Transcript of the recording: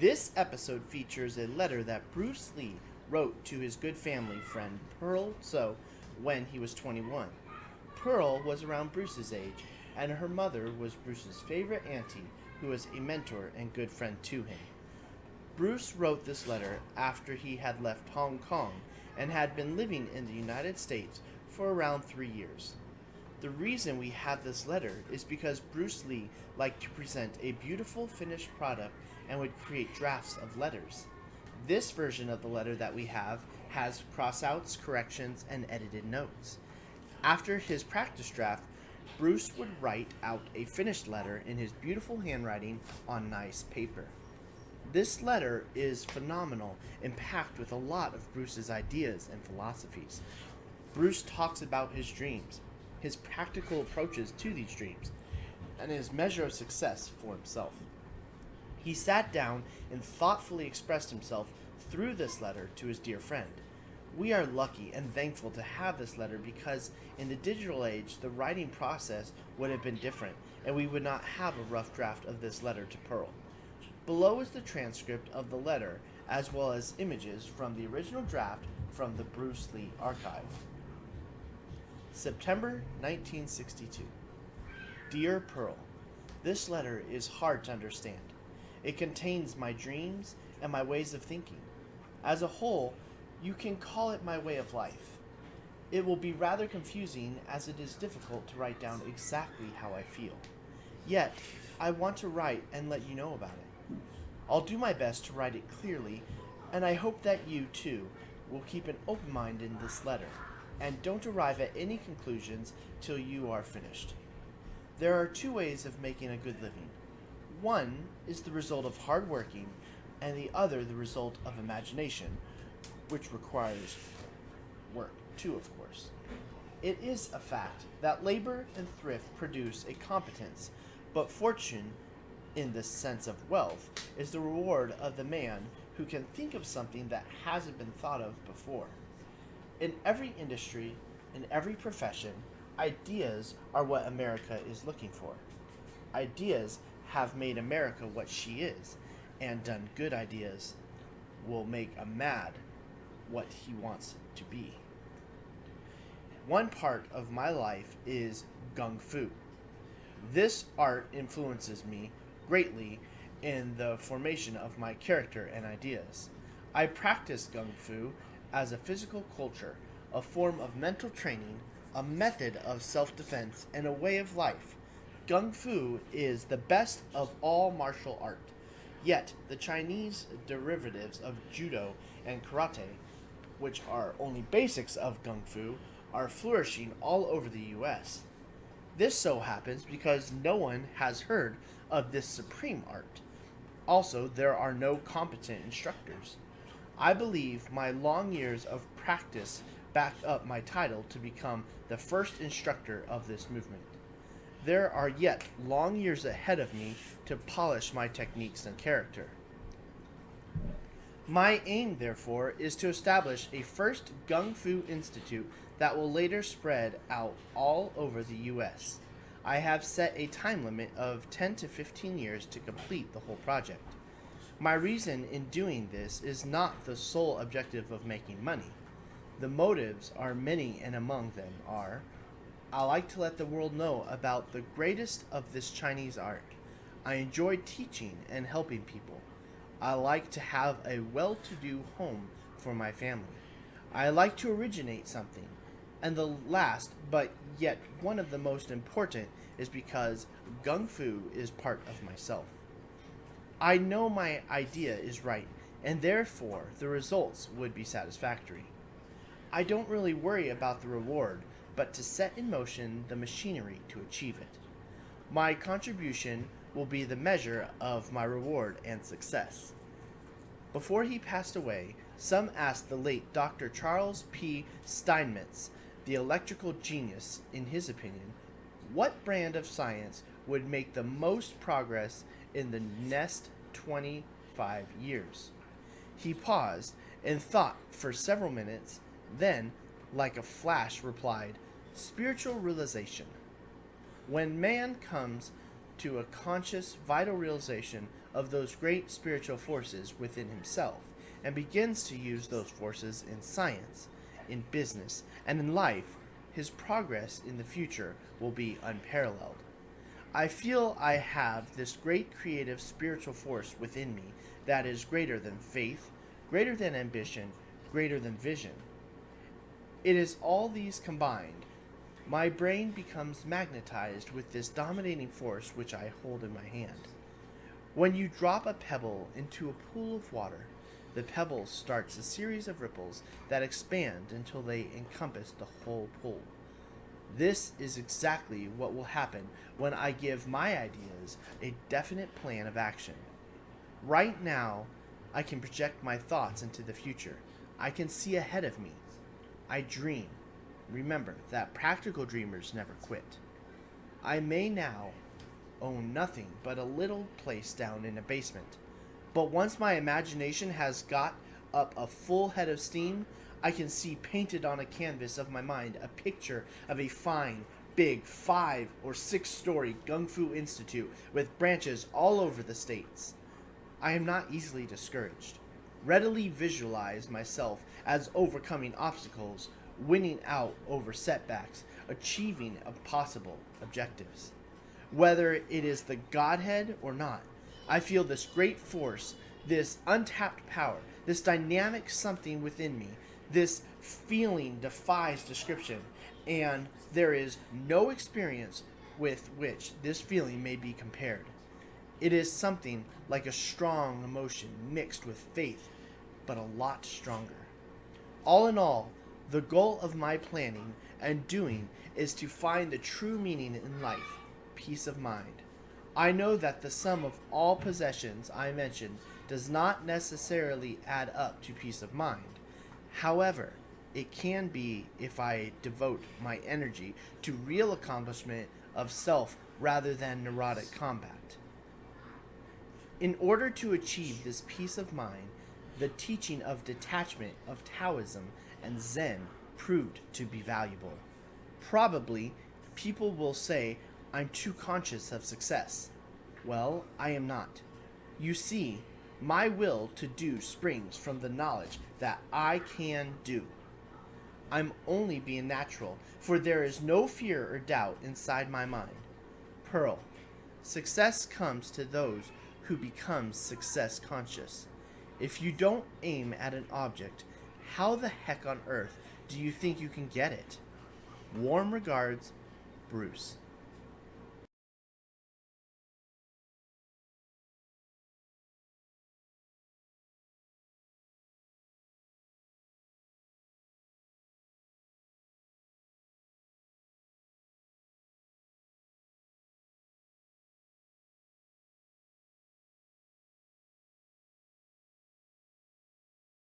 This episode features a letter that Bruce Lee wrote to his good family friend Pearl So when he was 21. Pearl was around Bruce's age, and her mother was Bruce's favorite auntie, who was a mentor and good friend to him. Bruce wrote this letter after he had left Hong Kong and had been living in the United States for around 3 years. The reason we have this letter is because Bruce Lee liked to present a beautiful finished product and would create drafts of letters. This version of the letter that we have has crossouts, corrections, and edited notes. After his practice draft, Bruce would write out a finished letter in his beautiful handwriting on nice paper. This letter is phenomenal and packed with a lot of Bruce's ideas and philosophies. Bruce talks about his dreams, his practical approaches to these dreams, and his measure of success for himself. He sat down and thoughtfully expressed himself through this letter to his dear friend. We are lucky and thankful to have this letter because in the digital age, the writing process would have been different, and we would not have a rough draft of this letter to Pearl. Below is the transcript of the letter, as well as images from the original draft from the Bruce Lee archive. September 1962. Dear Pearl, this letter is hard to understand. It contains my dreams and my ways of thinking. As a whole, you can call it my way of life. It will be rather confusing as it is difficult to write down exactly how I feel. Yet, I want to write and let you know about it. I'll do my best to write it clearly, and I hope that you, too, will keep an open mind in this letter, and don't arrive at any conclusions till you are finished. There are two ways of making a good living. One is the result of hard working, and the other the result of imagination, which requires work too, of course. It is a fact that labor and thrift produce a competence, but fortune, in the sense of wealth, is the reward of the man who can think of something that hasn't been thought of before. In every industry, in every profession, ideas are what America is looking for. Ideas have made America what she is, and done good ideas will make a mad what he wants to be. One part of my life is Gung Fu. This art influences me greatly in the formation of my character and ideas. I practice Gung Fu as a physical culture, a form of mental training, a method of self-defense, and a way of life. Gung Fu is the best of all martial art. Yet, the Chinese derivatives of Judo and Karate, which are only basics of Gung Fu, are flourishing all over the US. This so happens because no one has heard of this supreme art. Also, there are no competent instructors. I believe my long years of practice back up my title to become the first instructor of this movement. There are yet long years ahead of me to polish my techniques and character. My aim, therefore, is to establish a first Gung Fu institute that will later spread out all over the U.S. I have set a time limit of 10 to 15 years to complete the whole project. My reason in doing this is not the sole objective of making money. The motives are many, and among them are: I like to let the world know about the greatest of this Chinese art. I enjoy teaching and helping people. I like to have a well-to-do home for my family. I like to originate something. And the last, but yet one of the most important, is because Gung Fu is part of myself. I know my idea is right, and therefore the results would be satisfactory. I don't really worry about the reward, but to set in motion the machinery to achieve it. My contribution will be the measure of my reward and success. Before he passed away, some asked the late Dr. Charles P. Steinmetz, the electrical genius, in his opinion, what brand of science would make the most progress in the next 25 years? He paused and thought for several minutes, then, like a flash, replied, spiritual realization. When man comes to a conscious, vital realization of those great spiritual forces within himself, and begins to use those forces in science, in business, and in life, his progress in the future will be unparalleled. I feel I have this great creative spiritual force within me that is greater than faith, greater than ambition, greater than vision. It is all these combined. My brain becomes magnetized with this dominating force which I hold in my hand. When you drop a pebble into a pool of water, the pebble starts a series of ripples that expand until they encompass the whole pool. This is exactly what will happen when I give my ideas a definite plan of action. Right now, I can project my thoughts into the future. I can see ahead of me. I dream. Remember that practical dreamers never quit. I may now own nothing but a little place down in a basement. But once my imagination has got up a full head of steam, I can see painted on a canvas of my mind a picture of a fine, big 5 or 6 story Gung Fu Institute with branches all over the states. I am not easily discouraged. Readily visualize myself as overcoming obstacles, winning out over setbacks, achieving impossible objectives. Whether it is the Godhead or not, I feel this great force, this untapped power, this dynamic something within me. This feeling defies description, and there is no experience with which this feeling may be compared. It is something like a strong emotion mixed with faith, but a lot stronger. All in all, the goal of my planning and doing is to find the true meaning in life, peace of mind. I know that the sum of all possessions I mentioned does not necessarily add up to peace of mind. However, it can be if I devote my energy to real accomplishment of self rather than neurotic combat. In order to achieve this peace of mind, the teaching of detachment of Taoism and Zen proved to be valuable. Probably, people will say I'm too conscious of success. Well, I am not. You see, my will to do springs from the knowledge that I can do. I'm only being natural, for there is no fear or doubt inside my mind. Pearl, success comes to those who become success conscious. If you don't aim at an object, how the heck on earth do you think you can get it? Warm regards, Bruce.